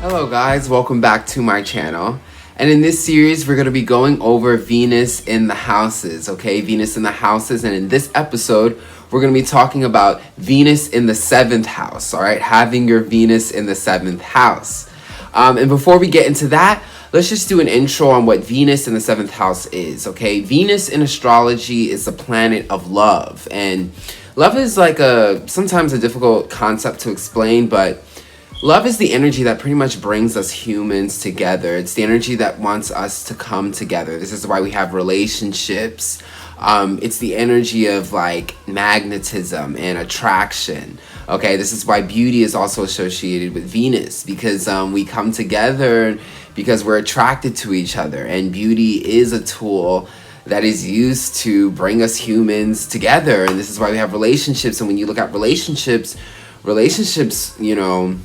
Hello guys, welcome back to my channel. And in this series, we're going to be going over Venus in the houses, okay? Venus in the houses. And in this episode, we're going to be talking about Venus in the 7th house, all right? Having your Venus in the 7th house. And before we get into that, let's just do an intro on what Venus in the 7th house is, okay? Venus in astrology is the planet of love. And love is like sometimes a difficult concept to explain, but love is the energy that pretty much brings us humans together. It's the energy that wants us to come together. This is why we have relationships. It's the energy of like magnetism and attraction. Okay, this is why beauty is also associated with Venus, because we come together because we're attracted to each other. And beauty is a tool that is used to bring us humans together. And this is why we have relationships. And when you look at relationships, you know,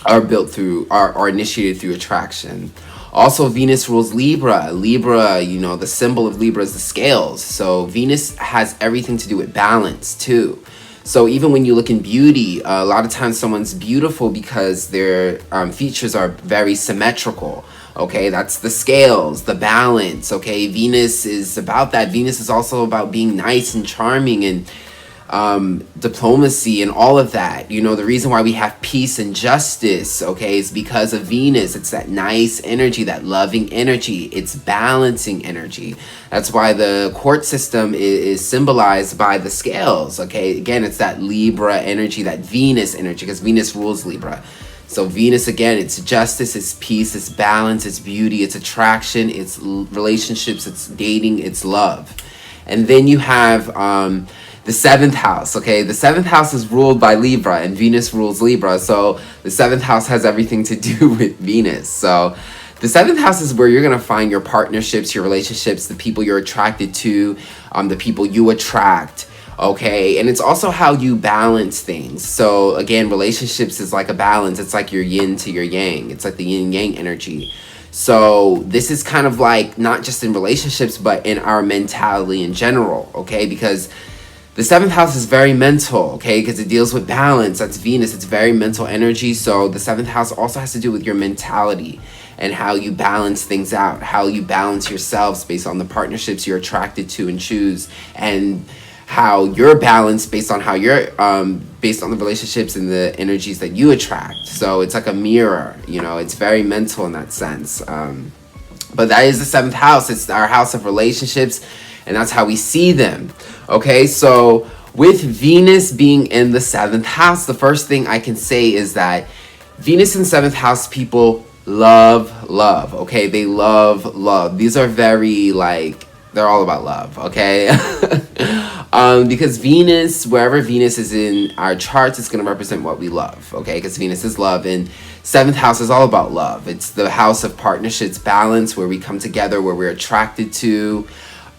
are initiated through attraction. Also, Venus rules Libra. Libra, you know, the symbol of Libra is the scales. So Venus has everything to do with balance too. So even when you look in beauty, a lot of times someone's beautiful because their features are very symmetrical. Okay, that's the scales, the balance. Okay, Venus is about that. Venus is also about being nice and charming and diplomacy and all of that. You know, the reason why we have peace and justice, okay, is because of Venus. It's that nice energy, that loving energy. It's balancing energy. That's why the court system is symbolized by the scales, okay? Again, it's that Libra energy, that Venus energy, because Venus rules Libra. So Venus, again, it's justice, it's peace, it's balance, it's beauty, it's attraction, it's relationships, it's dating, it's love. And then you have the 7th house, okay? The 7th house is ruled by Libra, and Venus rules Libra. So the 7th house has everything to do with Venus. So the 7th house is where you're going to find your partnerships, your relationships, the people you're attracted to, the people you attract, okay? And it's also how you balance things. So again, relationships is like a balance. It's like your yin to your yang. It's like the yin yang energy. So this is kind of like not just in relationships, but in our mentality in general, okay? Because the 7th house is very mental, okay? Because it deals with balance. That's Venus. It's very mental energy. So the 7th house also has to do with your mentality and how you balance things out, how you balance yourselves based on the partnerships you're attracted to and choose, and how you're balanced based on how you're based on the relationships and the energies that you attract. So it's like a mirror, you know, it's very mental in that sense. But that is the 7th house. It's our house of relationships, and that's how we see them. Okay, so with Venus being in the 7th house, the first thing I can say is that Venus in 7th house people love love, okay? They love love. These are very, like, they're all about love, okay? Because Venus, wherever Venus is in our charts, it's going to represent what we love, okay? Because Venus is love, and 7th house is all about love. It's the house of partnerships, balance, where we come together, where we're attracted to.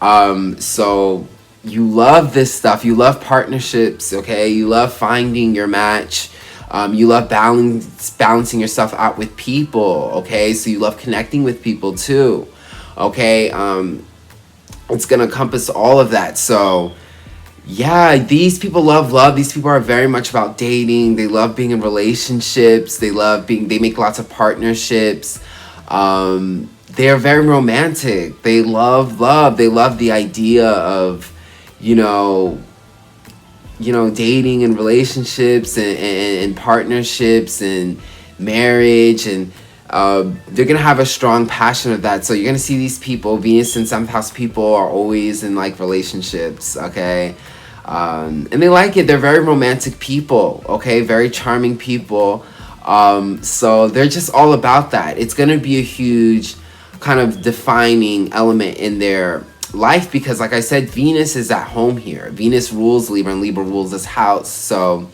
So you love this stuff. You love partnerships, okay? You love finding your match. You love balancing yourself out with people, okay? So you love connecting with people too, okay? It's going to encompass all of that. So yeah, these people love love. These people are very much about dating. They love being in relationships. They make lots of partnerships. They're very romantic. They love love. They love the idea of, you know, dating and relationships and partnerships and marriage, and they're gonna have a strong passion of that. So you're gonna see these people, Venus and 7th house people, are always in like relationships, okay? And they like it. They're very romantic people, okay? Very charming people. So they're just all about that. It's gonna be a huge kind of defining element in their life, because like I said, Venus is at home here. Venus rules Libra, and Libra rules this house. So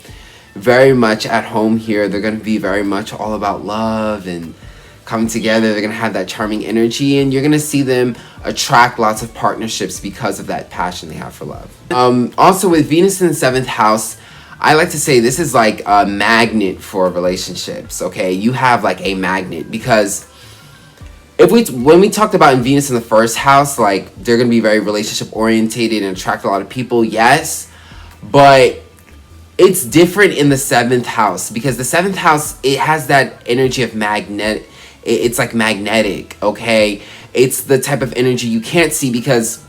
very much at home here. They're going to be very much all about love and coming together. They're going to have that charming energy, and you're going to see them attract lots of partnerships because of that passion they have for love. Also with Venus in the 7th house, I like to say this is like a magnet for relationships, okay? You have like a magnet, because when we talked about in Venus in the 1st house, like they're going to be very relationship orientated and attract a lot of people, yes, but It's different in the seventh house, because the seventh house, it has that energy of magnet. It's like magnetic, okay? It's the type of energy you can't see, because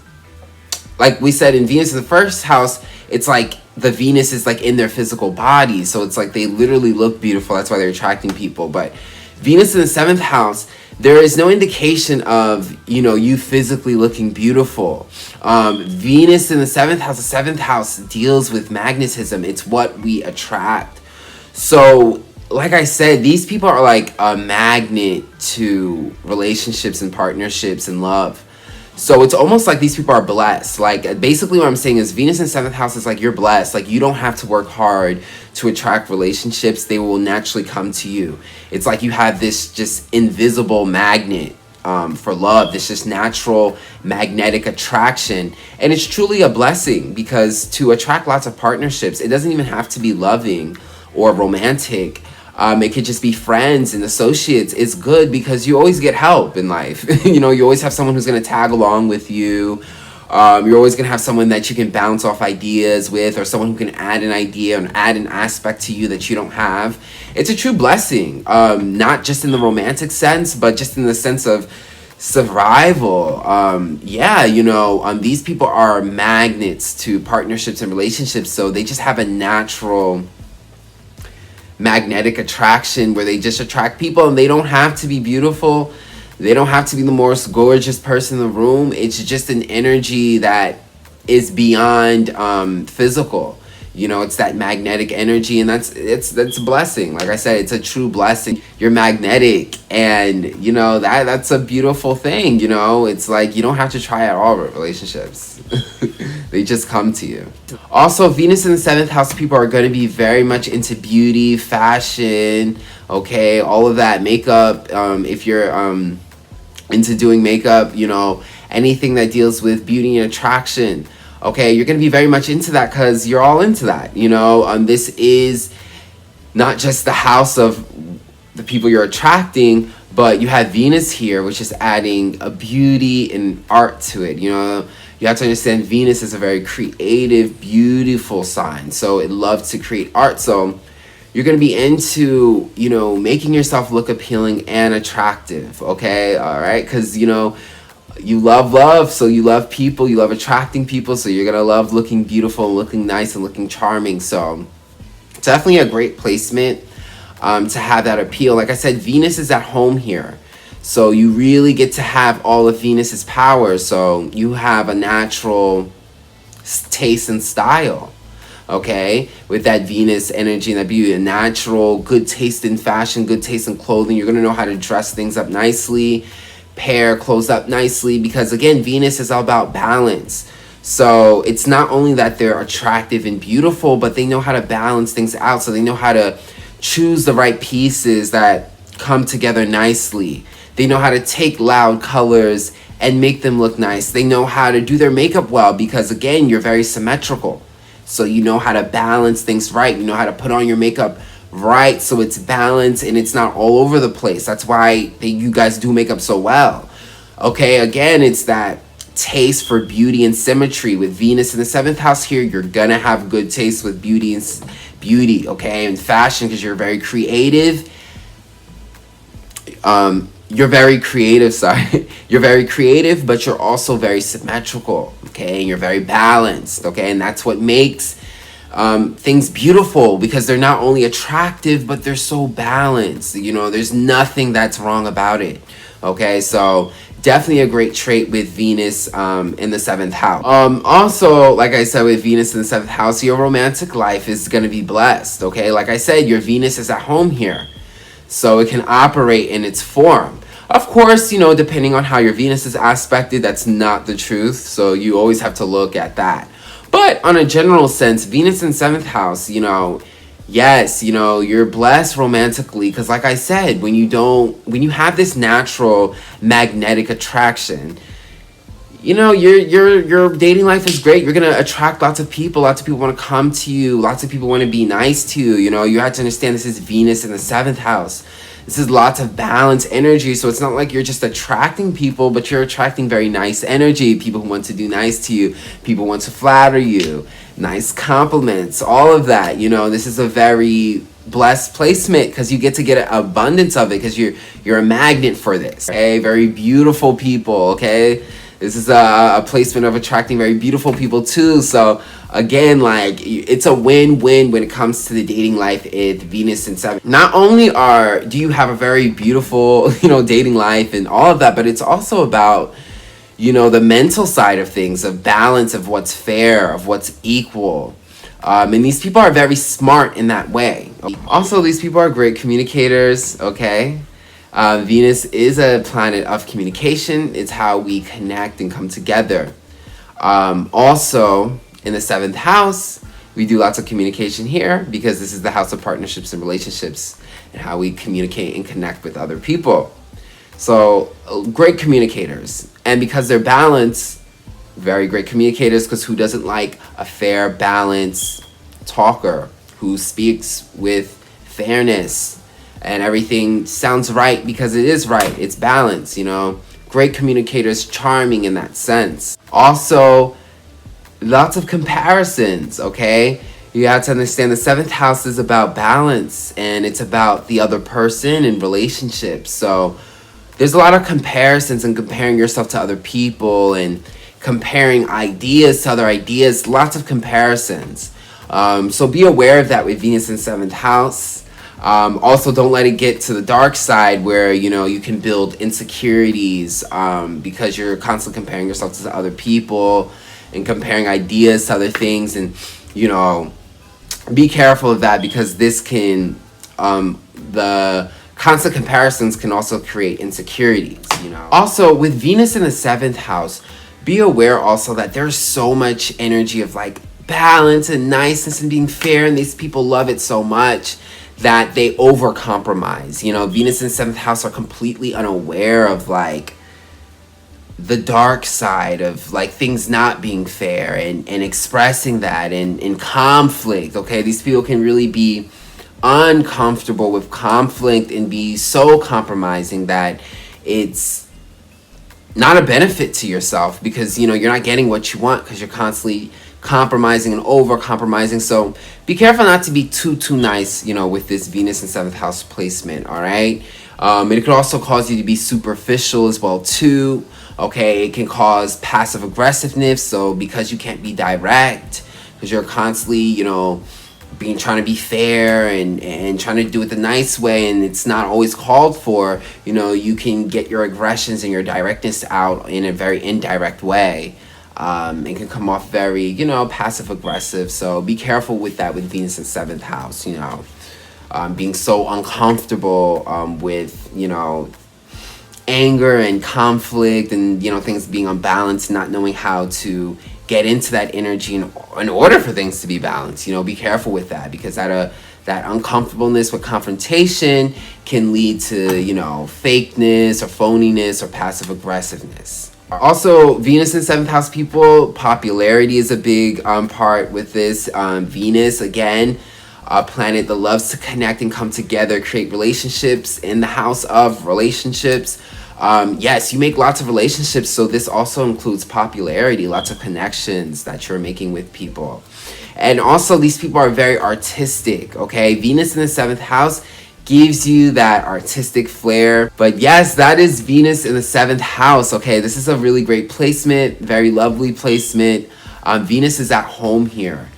like we said, in Venus in the first house, it's like the Venus is like in their physical body. So it's like they literally look beautiful. That's why they're attracting people. But Venus in the seventh house, there is no indication of, you know, you physically looking beautiful. Venus in the seventh house deals with magnetism. It's what we attract. So, like I said, these people are like a magnet to relationships and partnerships and love. So it's almost like these people are blessed. Like, basically what I'm saying is Venus in seventh house is like you're blessed. Like, you don't have to work hard to attract relationships. They will naturally come to you. It's like you have this just invisible magnet for love, this just natural magnetic attraction. And it's truly a blessing, because to attract lots of partnerships, it doesn't even have to be loving or romantic. It could just be friends and associates. It's good because you always get help in life. You know, you always have someone who's going to tag along with you. You're always going to have someone that you can bounce off ideas with, or someone who can add an idea and add an aspect to you that you don't have. It's a true blessing, not just in the romantic sense, but just in the sense of survival. Yeah, you know, these people are magnets to partnerships and relationships, so they just have a natural magnetic attraction where they just attract people, and they don't have to be beautiful. They don't have to be the most gorgeous person in the room. It's just an energy that is beyond physical. You know, it's that magnetic energy, and that's a blessing. Like I said, it's a true blessing. You're magnetic, and you know that's a beautiful thing. You know, it's like you don't have to try at all with relationships. They just come to you. Also, Venus in the seventh house people are going to be very much into beauty, fashion, okay, all of that, makeup. If you're into doing makeup, you know, anything that deals with beauty and attraction. Okay, you're going to be very much into that because you're all into that, you know. This is not just the house of the people you're attracting, but you have Venus here, which is adding a beauty and art to it, you know. You have to understand Venus is a very creative, beautiful sign, so it loves to create art. So you're going to be into, you know, making yourself look appealing and attractive, okay, all right, because, you know, you love love, so you love people, you love attracting people, so you're gonna love looking beautiful, looking nice, and looking charming. So definitely a great placement to have that appeal. Like I said, Venus is at home here, so you really get to have all of Venus's power. So you have a natural taste and style, okay, with that Venus energy and that beauty, a natural good taste in fashion, good taste in clothing. You're gonna know how to dress things up nicely, pair clothes up nicely, because again, Venus is all about balance. So it's not only that they're attractive and beautiful, but they know how to balance things out. So they know how to choose the right pieces that come together nicely. They know how to take loud colors and make them look nice. They know how to do their makeup well, because again, you're very symmetrical. So you know how to balance things right. You know how to put on your makeup right, so it's balanced and it's not all over the place. That's why you guys do makeup so well. Okay, again, it's that taste for beauty and symmetry. With Venus in the seventh house here, you're gonna have good taste with beauty, okay, and fashion, because you're very creative. You're very creative, sorry. You're very creative, but you're also very symmetrical, okay, and you're very balanced, okay, and that's what makes things beautiful, because they're not only attractive, but they're so balanced. You know, there's nothing that's wrong about it. Okay, so definitely a great trait with Venus in the seventh house. Also, like I said, with Venus in the seventh house, your romantic life is going to be blessed. Okay, like I said, your Venus is at home here, so it can operate in its form. Of course, you know, depending on how your Venus is aspected, that's not the truth, so you always have to look at that. But on a general sense, Venus in 7th house, you know, yes, you know, you're blessed romantically, because like I said, when you have this natural magnetic attraction, you know, your dating life is great. You're going to attract lots of people. Lots of people want to come to you. Lots of people want to be nice to you. You know, you have to understand this is Venus in the 7th house. This is lots of balanced energy, so it's not like you're just attracting people, but you're attracting very nice energy, people who want to do nice to you, people who want to flatter you, nice compliments, all of that. You know, this is a very blessed placement because you get to get an abundance of it because you're a magnet for this. Okay, very beautiful people. Okay, this is a placement of attracting very beautiful people too. So again, like, it's a win-win when it comes to the dating life with Venus in 7th. Not only do you have a very beautiful, you know, dating life and all of that, but it's also about, you know, the mental side of things, of balance, of what's fair, of what's equal. And these people are very smart in that way. Also, these people are great communicators, okay? Venus is a planet of communication. It's how we connect and come together. Also, in the 7th house, we do lots of communication here because this is the house of partnerships and relationships and how we communicate and connect with other people. So, great communicators. And because they're balanced, very great communicators, because who doesn't like a fair, balanced talker who speaks with fairness and everything sounds right because it is right. It's balanced, you know. Great communicators, charming in that sense. Also, lots of comparisons, okay? You have to understand the 7th house is about balance and it's about the other person and relationships. So there's a lot of comparisons and comparing yourself to other people and comparing ideas to other ideas, lots of comparisons. So be aware of that with Venus in 7th house. Also, don't let it get to the dark side where, you know, you can build insecurities because you're constantly comparing yourself to other people and comparing ideas to other things. And, you know, be careful of that because this can, the constant comparisons can also create insecurities, you know. Also, with Venus in the 7th house, be aware also that there's so much energy of like balance and niceness and being fair, and these people love it so much that they overcompromise. You know, Venus in 7th house are completely unaware of like the dark side of like things not being fair and expressing that in conflict. Okay, these people can really be uncomfortable with conflict and be so compromising that it's not a benefit to yourself because, you know, you're not getting what you want because you're constantly compromising and over compromising. So be careful not to be too nice, you know, with this Venus in 7th house placement. All right, and it could also cause you to be superficial as well too. Okay, it can cause passive aggressiveness. So because you can't be direct because you're constantly, you know, trying to be fair and trying to do it the nice way, and it's not always called for, you know, you can get your aggressions and your directness out in a very indirect way. It can come off very, you know, passive aggressive. So be careful with that with Venus in 7th house, you know, being so uncomfortable with, you know, anger and conflict and, you know, things being unbalanced, not knowing how to get into that energy in order for things to be balanced. You know, be careful with that because that uncomfortableness with confrontation can lead to, you know, fakeness or phoniness or passive aggressiveness. Also, Venus in 7th house people, popularity is a big part with this. Venus, again, a planet that loves to connect and come together, create relationships in the house of relationships. Yes, you make lots of relationships, so this also includes popularity, lots of connections that you're making with people. And also, these people are very artistic, okay? Venus in the 7th house gives you that artistic flair. But yes, that is Venus in the 7th house, okay? This is a really great placement, very lovely placement. Venus is at home here.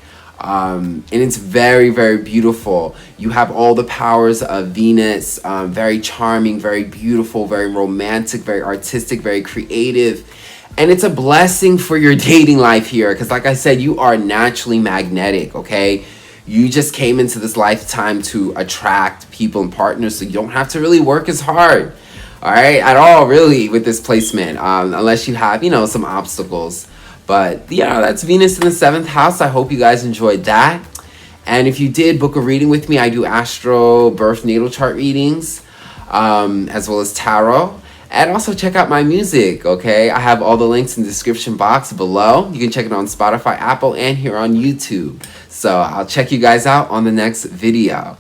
And it's very, very beautiful. You have all the powers of Venus, very charming, very beautiful, very romantic, very artistic, very creative. And it's a blessing for your dating life here because, like I said, you are naturally magnetic, okay? You just came into this lifetime to attract people and partners, so you don't have to really work as hard, all right, at all, really, with this placement, unless you have, you know, some obstacles. But yeah, that's Venus in the 7th house. I hope you guys enjoyed that. And if you did, book a reading with me. I do astro birth natal chart readings, as well as tarot. And also check out my music, okay? I have all the links in the description box below. You can check it on Spotify, Apple, and here on YouTube. So I'll check you guys out on the next video.